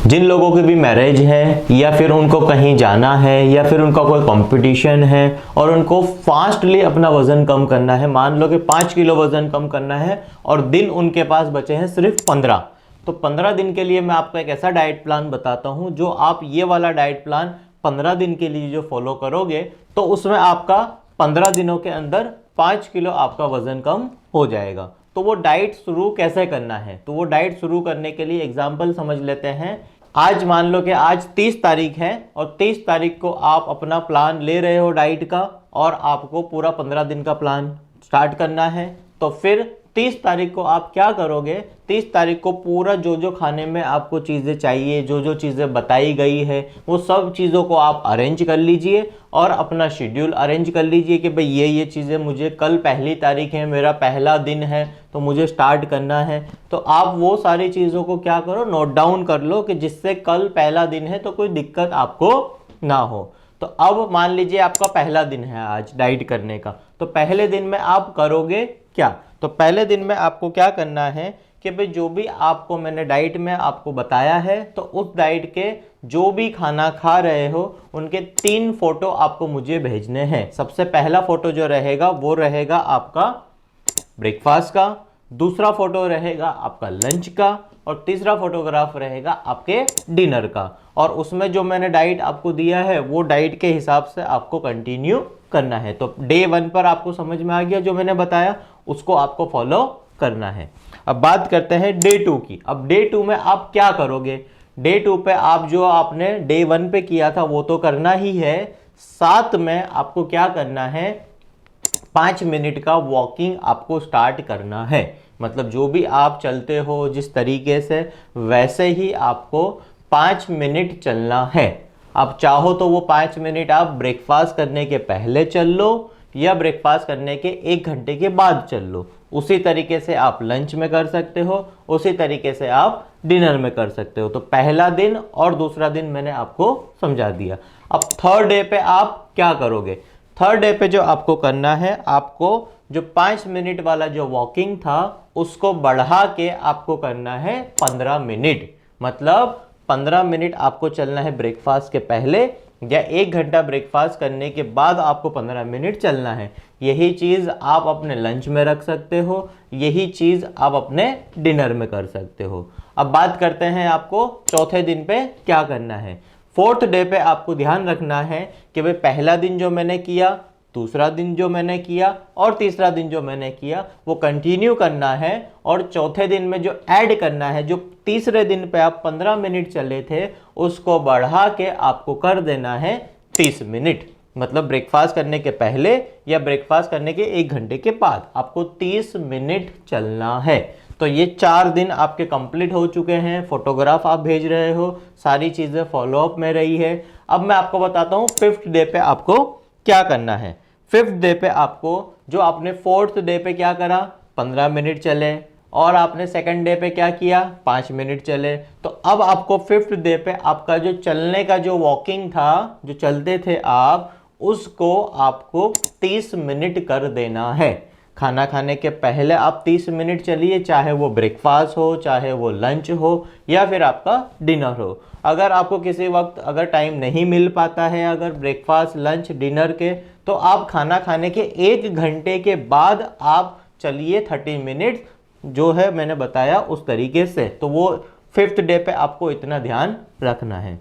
जिन लोगों की भी मैरिज है या फिर उनको कहीं जाना है या फिर उनका कोई कंपटीशन है और उनको फास्टली अपना वजन कम करना है, मान लो कि 5 किलो वजन कम करना है और दिन उनके पास बचे हैं सिर्फ 15, तो 15 दिन के लिए मैं आपको एक ऐसा डाइट प्लान बताता हूं जो आप ये वाला डाइट प्लान 15 दिन के लिए जो फॉलो करोगे तो उसमें आपका 15 दिनों के अंदर 5 किलो आपका वजन कम हो जाएगा। तो वो डाइट शुरू कैसे करना है, तो वो डाइट शुरू करने के लिए एग्जाम्पल समझ लेते हैं। आज मान लो कि आज 30 तारीख है और 30 तारीख को आप अपना प्लान ले रहे हो डाइट का और आपको पूरा 15 दिन का प्लान स्टार्ट करना है। तो फिर 30 तारीख को आप क्या करोगे, 30 तारीख को पूरा जो जो खाने में आपको चीज़ें चाहिए, जो जो चीज़ें बताई गई है वो सब चीज़ों को आप अरेंज कर लीजिए और अपना शेड्यूल अरेंज कर लीजिए कि भाई ये चीज़ें मुझे कल पहली तारीख है, मेरा पहला दिन है तो मुझे स्टार्ट करना है। तो आप वो सारी चीज़ों को क्या करो, नोट डाउन कर लो कि जिससे कल पहला दिन है तो कोई दिक्कत आपको ना हो। तो अब मान लीजिए आपका पहला दिन है आज डाइट करने का, तो पहले दिन में आप करोगे क्या, तो पहले दिन में आपको क्या करना है कि भाई जो भी आपको मैंने डाइट में आपको बताया है तो उस डाइट के जो भी खाना खा रहे हो उनके 3 फोटो आपको मुझे भेजने हैं। सबसे पहला फोटो जो रहेगा वो रहेगा आपका ब्रेकफास्ट का, दूसरा फोटो रहेगा आपका लंच का और तीसरा फोटोग्राफ रहेगा आपके डिनर का। और उसमें जो मैंने डाइट आपको दिया है वो डाइट के हिसाब से आपको कंटिन्यू करना है। तो डे 1 पर आपको समझ में आ गया जो मैंने बताया, उसको आपको फॉलो करना है। अब बात करते हैं डे 2 की। अब डे 2 में आप क्या करोगे, डे 2 पे आप जो आपने डे 1 पे किया था वो तो करना ही है, साथ में आपको क्या करना है, 5 मिनट का वॉकिंग आपको स्टार्ट करना है। मतलब जो भी आप चलते हो जिस तरीके से वैसे ही आपको 5 मिनट चलना है। आप चाहो तो वो 5 मिनट आप ब्रेकफास्ट करने के पहले चल लो या ब्रेकफास्ट करने के 1 घंटे के बाद चल लो। उसी तरीके से आप लंच में कर सकते हो, उसी तरीके से आप डिनर में कर सकते हो। तो पहला दिन और दूसरा दिन मैंने आपको समझा दिया। अब थर्ड डे पे आप क्या करोगे, थर्ड डे पे जो आपको करना है, आपको जो 5 मिनट वाला जो वॉकिंग था उसको बढ़ा के आपको करना है 15 मिनट। मतलब 15 मिनट आपको चलना है ब्रेकफास्ट के पहले या 1 घंटा ब्रेकफास्ट करने के बाद आपको 15 मिनट चलना है। यही चीज़ आप अपने लंच में रख सकते हो, यही चीज़ आप अपने डिनर में कर सकते हो। अब बात करते हैं आपको चौथे दिन पे क्या करना है। फोर्थ डे पे आपको ध्यान रखना है कि भाई पहला दिन जो मैंने किया, दूसरा दिन जो मैंने किया और तीसरा दिन जो मैंने किया वो कंटिन्यू करना है और चौथे दिन में जो ऐड करना है, जो तीसरे दिन पे आप 15 मिनट चले थे उसको बढ़ा के आपको कर देना है 30 मिनट। मतलब ब्रेकफास्ट करने के पहले या ब्रेकफास्ट करने के 1 घंटे के बाद आपको 30 मिनट चलना है। तो ये 4 दिन आपके कंप्लीट हो चुके हैं, फोटोग्राफ आप भेज रहे हो, सारी चीज़ें फॉलोअप में रही है। अब मैं आपको बताता हूँ 5th डे पे आपको क्या करना है। 5th डे पे आपको जो आपने 4th डे पे क्या करा, 15 मिनट चले और आपने 2nd डे पे क्या किया, 5 मिनट चले। तो अब आपको 5th डे पे आपका जो चलने का जो वॉकिंग था, जो चलते थे आप, उसको आपको 30 मिनट कर देना है। खाना खाने के पहले आप 30 मिनट चलिए, चाहे वो ब्रेकफास्ट हो, चाहे वो लंच हो या फिर आपका डिनर हो। अगर आपको किसी वक्त अगर टाइम नहीं मिल पाता है, अगर ब्रेकफास्ट लंच डिनर के, तो आप खाना खाने के 1 घंटे के बाद आप चलिए 30 मिनट जो है मैंने बताया उस तरीके से। तो वो 5th डे पे आपको इतना ध्यान रखना है।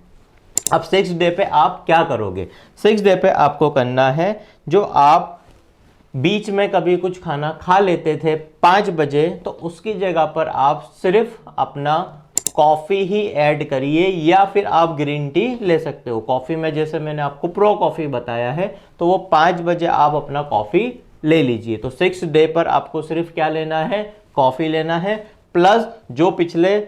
अब 6th डे पे आप क्या करोगे, 6th डे पे आपको करना है, जो आप बीच में कभी कुछ खाना खा लेते थे 5 बजे, तो उसकी जगह पर आप सिर्फ अपना कॉफ़ी ही ऐड करिए या फिर आप ग्रीन टी ले सकते हो। कॉफ़ी में जैसे मैंने आपको प्रो कॉफ़ी बताया है तो वो 5 बजे आप अपना कॉफ़ी ले लीजिए। तो 6th डे पर आपको सिर्फ क्या लेना है, कॉफ़ी लेना है, प्लस जो पिछले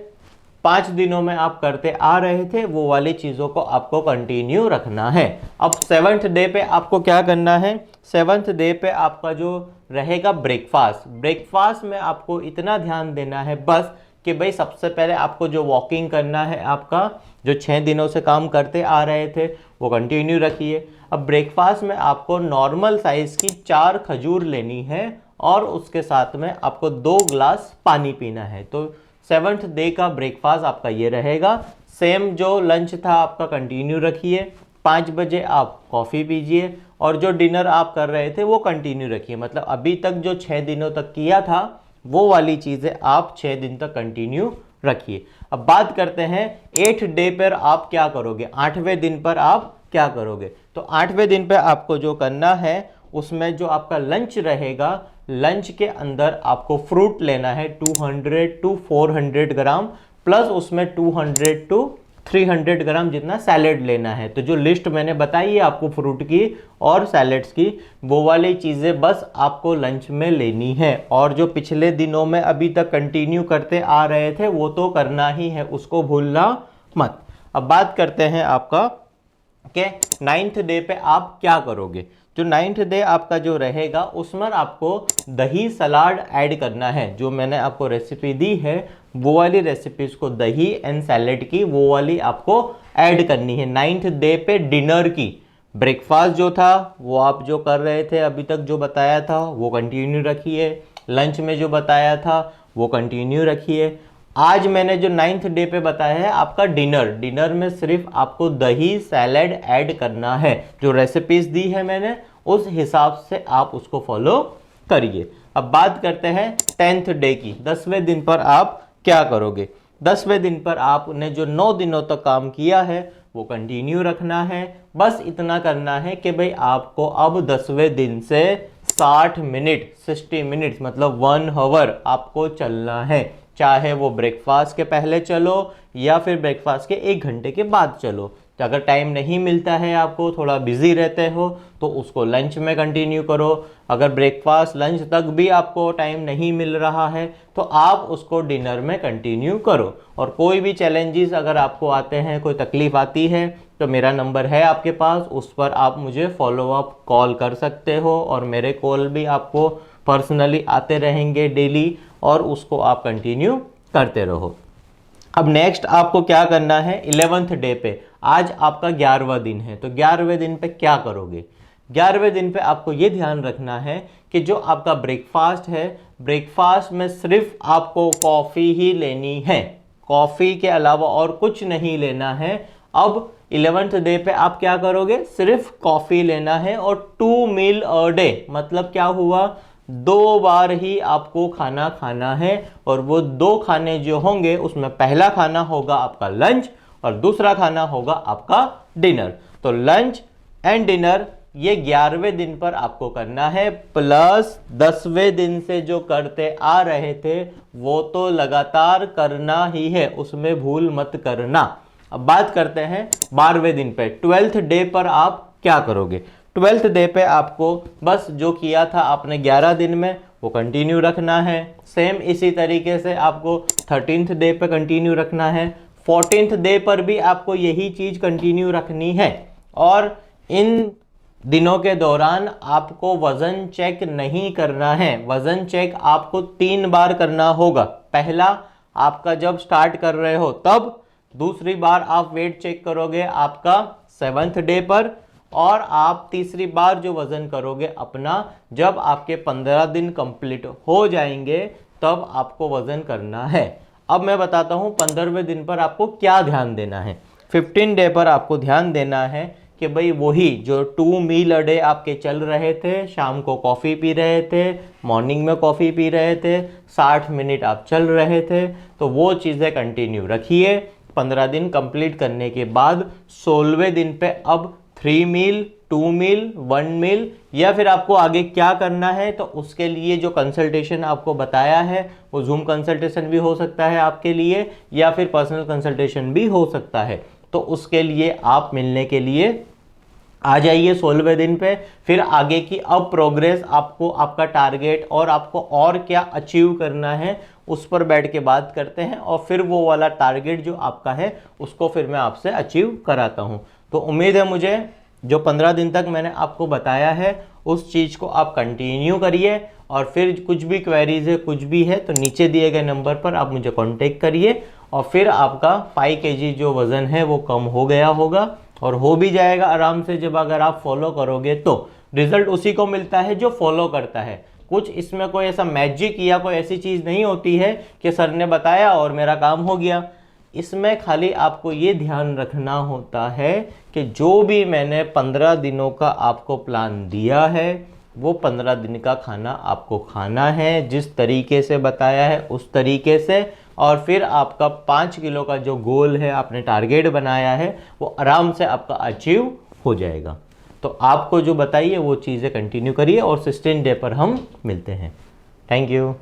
5 दिनों में आप करते आ रहे थे वो वाली चीज़ों को आपको कंटिन्यू रखना है। अब 7th डे पे आपको क्या करना है, 7th डे पे आपका जो रहेगा ब्रेकफास्ट, ब्रेकफास्ट में आपको इतना ध्यान देना है बस कि भाई सबसे पहले आपको जो वॉकिंग करना है, आपका जो 6 दिनों से काम करते आ रहे थे वो कंटिन्यू रखिए। अब ब्रेकफास्ट में आपको नॉर्मल साइज़ की 4 खजूर लेनी है और उसके साथ में आपको 2 ग्लास पानी पीना है। तो 7th डे का ब्रेकफास्ट आपका ये रहेगा। सेम जो लंच था आपका कंटिन्यू रखिए, 5 बजे आप कॉफ़ी पीजिए, और जो डिनर आप कर रहे थे वो कंटिन्यू रखिए। मतलब अभी तक जो 6 दिनों तक किया था वो वाली चीज़ें आप 6 दिन तक कंटिन्यू रखिए। अब बात करते हैं 8th डे पर आप क्या करोगे, 8वें दिन पर आप क्या करोगे। तो 8वें दिन पे आपको जो करना है, उसमें जो आपका लंच रहेगा, लंच के अंदर आपको फ्रूट लेना है 200 to 400 ग्राम, प्लस उसमें 200 to 300 ग्राम जितना सैलेड लेना है। तो जो लिस्ट मैंने बताई है आपको फ्रूट की और सैलेड्स की, वो वाली चीज़ें बस आपको लंच में लेनी है। और जो पिछले दिनों में अभी तक कंटिन्यू करते आ रहे थे वो तो करना ही है, उसको भूलना मत। अब बात करते हैं आपका कि 9th डे पे आप क्या करोगे। जो 9th डे आपका जो रहेगा उसमें आपको दही सलाद ऐड करना है। जो मैंने आपको रेसिपी दी है वो वाली रेसिपीज को, दही एंड सैलेड की, वो वाली आपको ऐड करनी है 9th डे पे डिनर की। ब्रेकफास्ट जो था वो आप जो कर रहे थे अभी तक जो बताया था वो कंटिन्यू रखिए, लंच में जो बताया था वो कंटिन्यू रखिए। आज मैंने जो 9th डे पे बताया है आपका डिनर, डिनर में सिर्फ आपको दही सैलेड ऐड करना है। जो रेसिपीज दी है मैंने उस हिसाब से आप उसको फॉलो करिए। अब बात करते हैं 10th डे की, 10वें दिन पर आप क्या करोगे। 10वें दिन पर आपने जो 9 दिनों तक काम किया है वो कंटिन्यू रखना है। बस इतना करना है कि भाई आपको अब 10वें दिन से 60 मिनट 60 मिनट्स मतलब 1 आवर आपको चलना है। चाहे वो ब्रेकफास्ट के पहले चलो या फिर ब्रेकफास्ट के 1 घंटे के बाद चलो। तो अगर टाइम नहीं मिलता है, आपको थोड़ा बिजी रहते हो, तो उसको लंच में कंटिन्यू करो। अगर ब्रेकफास्ट लंच तक भी आपको टाइम नहीं मिल रहा है तो आप उसको डिनर में कंटिन्यू करो। और कोई भी चैलेंजेस अगर आपको आते हैं, कोई तकलीफ आती है, तो मेरा नंबर है आपके पास, उस पर आप मुझे फॉलो अप कॉल कर सकते हो। और मेरे कॉल भी आपको पर्सनली आते रहेंगे डेली, और उसको आप कंटिन्यू करते रहो। अब नेक्स्ट आपको क्या करना है 11th डे पे। आज आपका 11वां दिन है, तो 11वें दिन पे क्या करोगे। 11वें दिन पे आपको ये ध्यान रखना है कि जो आपका ब्रेकफास्ट है, ब्रेकफास्ट में सिर्फ आपको कॉफ़ी ही लेनी है, कॉफ़ी के अलावा और कुछ नहीं लेना है। अब 11th डे पे आप क्या करोगे, सिर्फ कॉफ़ी लेना है और 2 मील अ डे, मतलब क्या हुआ, 2 बार ही आपको खाना खाना है। और वो 2 खाने जो होंगे उसमें पहला खाना होगा आपका लंच और दूसरा खाना होगा आपका डिनर। तो लंच एंड डिनर ये 11वें दिन पर आपको करना है, प्लस 10वें दिन से जो करते आ रहे थे वो तो लगातार करना ही है, उसमें भूल मत करना। अब बात करते हैं 12वें दिन पे, 12th डे पर आप क्या करोगे। 12th डे पे आपको बस जो किया था आपने 11 दिन में वो कंटिन्यू रखना है। सेम इसी तरीके से आपको 13th डे पे कंटिन्यू रखना है। 14th डे पर भी आपको यही चीज़ कंटिन्यू रखनी है। और इन दिनों के दौरान आपको वज़न चेक नहीं करना है। वज़न चेक आपको 3 बार करना होगा। पहला आपका जब स्टार्ट कर रहे हो तब, दूसरी बार आप वेट चेक करोगे आपका 7th डे पर, और आप तीसरी बार जो वज़न करोगे अपना जब आपके 15 दिन कंप्लीट हो जाएंगे तब आपको वज़न करना है। अब मैं बताता हूँ 15वें दिन पर आपको क्या ध्यान देना है। 15 डे पर आपको ध्यान देना है कि भाई वही जो 2 मील अ डे आपके चल रहे थे, शाम को कॉफ़ी पी रहे थे, मॉर्निंग में कॉफ़ी पी रहे थे, 60 मिनट आप चल रहे थे, तो वो चीज़ें कंटिन्यू रखिए। 15 दिन कंप्लीट करने के बाद 16वें दिन पे अब 3 मील, 2 मील, 1 मील, या फिर आपको आगे क्या करना है तो उसके लिए जो कंसल्टेशन आपको बताया है वो जूम कंसल्टेशन भी हो सकता है आपके लिए, या फिर पर्सनल कंसल्टेशन भी हो सकता है। तो उसके लिए आप मिलने के लिए आ जाइए 16वें दिन पे। फिर आगे की अब प्रोग्रेस, आपको आपका टारगेट और आपको और क्या अचीव करना है उस पर बैठ के बात करते हैं, और फिर वो वाला टारगेट जो आपका है उसको फिर मैं आपसे अचीव कराता हूँ। तो उम्मीद है मुझे जो 15 दिन तक मैंने आपको बताया है उस चीज़ को आप कंटिन्यू करिए। और फिर कुछ भी क्वेरीज है, कुछ भी है, तो नीचे दिए गए नंबर पर आप मुझे कांटेक्ट करिए, और फिर आपका 5 kg जो वज़न है वो कम हो गया होगा, और हो भी जाएगा आराम से। जब अगर आप फॉलो करोगे तो रिजल्ट उसी को मिलता है जो फॉलो करता है। कुछ इसमें कोई ऐसा मैजिक या कोई ऐसी चीज़ नहीं होती है कि सर ने बताया और मेरा काम हो गया। इसमें खाली आपको ये ध्यान रखना होता है कि जो भी मैंने 15 दिनों का आपको प्लान दिया है वो 15 दिन का खाना आपको खाना है, जिस तरीके से बताया है उस तरीके से, और फिर आपका 5 किलो का जो गोल है, आपने टारगेट बनाया है, वो आराम से आपका अचीव हो जाएगा। तो आपको जो बताइए वो चीज़ें कंटिन्यू करिए और 16 डे पर हम मिलते हैं। Thank you.